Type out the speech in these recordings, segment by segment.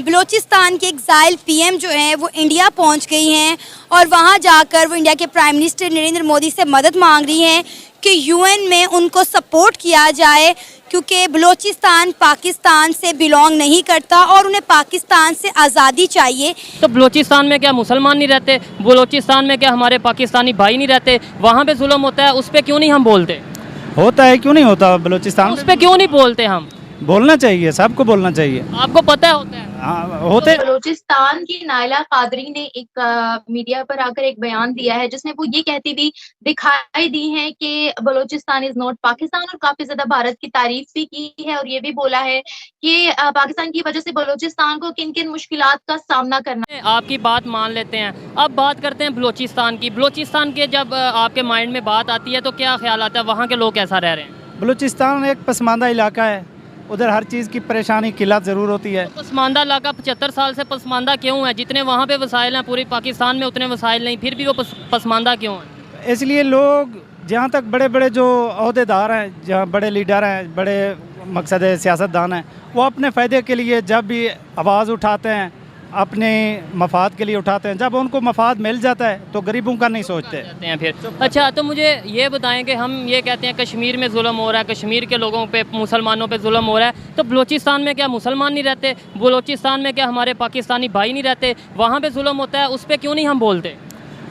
बलूचिस्तान के exile PM जो हैं वो इंडिया पहुंच गई हैं और वहां जाकर वो इंडिया के प्राइम मिनिस्टर नरेंद्र मोदी से मदद मांग रही हैं कि यूएन में उनको सपोर्ट किया जाए, क्योंकि बलूचिस्तान पाकिस्तान से बिलोंग नहीं करता और उन्हें पाकिस्तान से आज़ादी चाहिए। तो बलूचिस्तान में क्या मुसलमान नहीं रहते? बलूचिस्तान में क्या हमारे पाकिस्तानी भाई नहीं रहते? वहाँ पे जुल्म होता है, उस पर क्यों नहीं हम बोलते? होता है, क्यों नहीं होता बलूचिस्तान? उस पर क्यों नहीं बोलते हम? बोलना चाहिए, सबको बोलना चाहिए। आपको पता होता है? हाँ, होते। तो बलूचिस्तान की नायला कादरी ने एक मीडिया पर आकर एक बयान दिया है जिसमें वो ये कहती भी दिखाई दी है कि बलूचिस्तान इज नॉट पाकिस्तान, और काफी ज्यादा भारत की तारीफ भी की है और ये भी बोला है कि पाकिस्तान की वजह से बलूचिस्तान को किन किन मुश्किलात का सामना करना। आपकी बात मान लेते हैं, अब बात करते हैं बलूचिस्तान की। बलूचिस्तान के जब आपके माइंड में बात आती है तो क्या ख्याल आता है, वहाँ के लोग कैसा रह रहे हैं? बलूचिस्तान एक पसमानदा इलाका है, उधर हर चीज़ की परेशानी किल्लत ज़रूर होती है। तो पसमानदा इलाका 75 साल से पसमानदा क्यों है? जितने वहाँ पे वसाइल हैं पूरी पाकिस्तान में उतने वसाइल नहीं, फिर भी वो पसमानदा क्यों है? इसलिए लोग जहाँ तक बड़े बड़े जो अहदेदार हैं, जहाँ बड़े लीडर हैं, बड़े मकसद सियासतदान हैं, वो अपने फ़ायदे के लिए जब भी आवाज़ उठाते हैं, अपने मफाद के लिए उठाते हैं, जब उनको मफाद मिल जाता है तो गरीबों का नहीं सोचते हैं फिर। अच्छा, तो मुझे ये बताएं कि हम ये कहते हैं कश्मीर में जुल्म हो रहा है, कश्मीर के लोगों पे, मुसलमानों पे जुल्म हो रहा है, तो बलूचिस्तान में क्या मुसलमान नहीं रहते? बलूचिस्तान में क्या हमारे पाकिस्तानी भाई नहीं रहते? वहाँ पे जुल्म होता है, उस पर क्यों नहीं हम बोलते?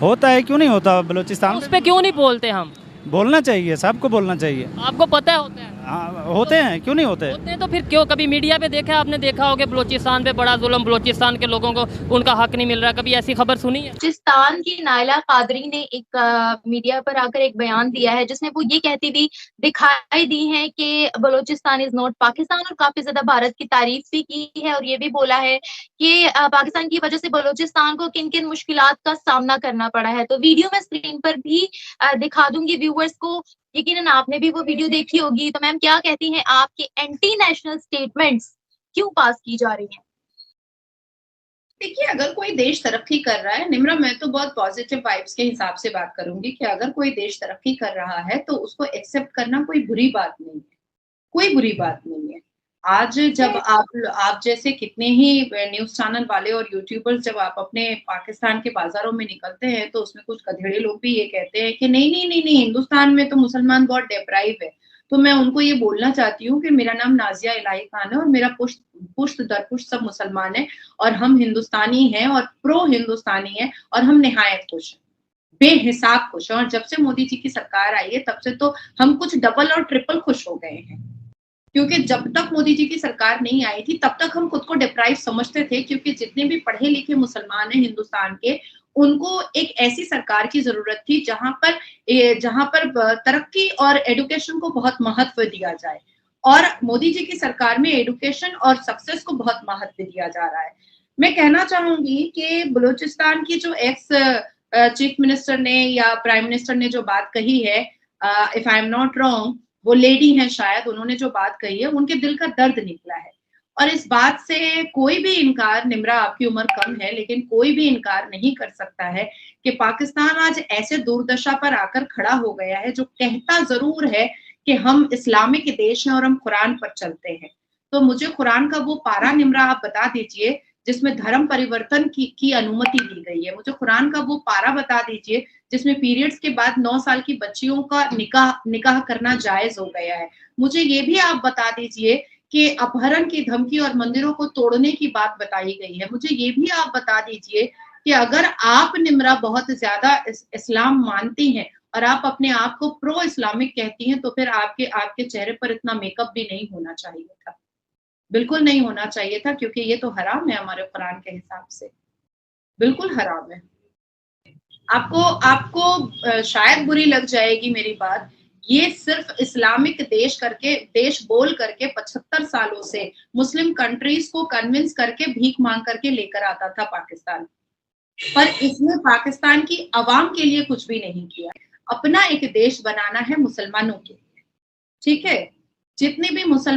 होता है, क्यों नहीं होता बलूचिस्तान? उस पर क्यों नहीं बोलते हम? बोलना चाहिए, सबको बोलना चाहिए। आपको पता होता है? हाँ, होते हैं, क्यों नहीं होते? होते हैं तो फिर क्यों? कभी मीडिया पे देखा, आपने देखा होगा बलूचिस्तान पे बड़ा जुल्म, बलूचिस्तान के लोगों को उनका हक नहीं मिल रहा, कभी ऐसी खबर सुनी है? बलूचिस्तान की नायला कादरी ने एक मीडिया पर आकर एक बयान दिया है जिसमें वो ये कहती भी दिखाई दी है कि बलूचिस्तान इज नॉट पाकिस्तान, और काफी ज्यादा भारत की तारीफ भी की है और ये भी बोला है कि पाकिस्तान की वजह से बलूचिस्तान को किन किन मुश्किलात का सामना करना पड़ा है। तो वीडियो में स्क्रीन पर भी दिखा दूंगी व्यूअर्स को, यकीनन आपने भी वो वीडियो देखी होगी। तो मैम क्या कहती हैं, आपके एंटी नेशनल स्टेटमेंट्स क्यों पास की जा रही हैं? देखिए, अगर कोई देश तरक्की कर रहा है, निम्रा, मैं तो बहुत पॉजिटिव वाइब्स के हिसाब से बात करूंगी कि अगर कोई देश तरक्की कर रहा है तो उसको एक्सेप्ट करना कोई बुरी बात नहीं है, कोई बुरी बात नहीं है। आज जब आप जैसे कितने ही न्यूज चैनल वाले और यूट्यूबर्स जब आप अपने पाकिस्तान के बाजारों में निकलते हैं तो उसमें कुछ गधेड़े लोग भी ये कहते हैं कि नहीं नहीं नहीं नहीं, हिंदुस्तान में तो मुसलमान बहुत डेप्राइव है। तो मैं उनको ये बोलना चाहती हूँ कि मेरा नाम नाजिया इलाही खान है और मेरा पुश्त दर पुश्त सब मुसलमान है और हम हिंदुस्तानी हैं और प्रो हिंदुस्तानी हैं और हम निहायत खुश हैं, बेहिसाब खुश हैं। और जब से मोदी जी की सरकार आई है तब से तो हम कुछ डबल और ट्रिपल खुश हो गए हैं, क्योंकि जब तक मोदी जी की सरकार नहीं आई थी तब तक हम खुद को डिप्राइव समझते थे, क्योंकि जितने भी पढ़े लिखे मुसलमान हैं हिंदुस्तान के, उनको एक ऐसी सरकार की जरूरत थी जहां पर तरक्की और एजुकेशन को बहुत महत्व दिया जाए। और मोदी जी की सरकार में एजुकेशन और सक्सेस को बहुत महत्व दिया जा रहा है। मैं कहना चाहूंगी कि बलूचिस्तान की जो एक्स चीफ मिनिस्टर ने या प्राइम मिनिस्टर ने जो बात कही है, if I am not wrong, वो लेडी हैं शायद, उन्होंने जो बात कही है उनके दिल का दर्द निकला है। और इस बात से कोई भी इनकार, निम्रा आपकी उम्र कम है लेकिन कोई भी इनकार नहीं कर सकता है कि पाकिस्तान आज ऐसे दुर्दशा पर आकर खड़ा हो गया है जो कहता जरूर है कि हम इस्लामिक देश हैं और हम कुरान पर चलते हैं। तो मुझे कुरान का वो पारा, निम्रा, आप बता दीजिए जिसमें धर्म परिवर्तन की अनुमति दी गई है। मुझे कुरान का वो पारा बता दीजिए जिसमें पीरियड्स के बाद 9 साल की बच्चियों का निकाह करना जायज हो गया है। मुझे ये भी आप बता दीजिए कि अपहरण की धमकी और मंदिरों को तोड़ने की बात बताई गई है। मुझे ये भी आप बता दीजिए कि अगर आप, निम्रा, बहुत ज्यादा इस्लाम मानती हैं और आप अपने आप को प्रो इस्लामिक कहती हैं तो फिर आपके चेहरे पर इतना मेकअप भी नहीं होना चाहिए था, बिल्कुल नहीं होना चाहिए था, क्योंकि ये तो हराम है हमारे कुरान के हिसाब से, बिल्कुल हराम है। आपको शायद बुरी लग जाएगी मेरी बात, ये सिर्फ इस्लामिक देश बोल करके 75 सालों से मुस्लिम कंट्रीज को कन्विंस करके भीख मांग करके लेकर आता था पाकिस्तान, पर इसने पाकिस्तान की आवाम के लिए कुछ भी नहीं किया। अपना एक देश बनाना है मुसलमानों के लिए, ठीक है? जितने भी मुसलमान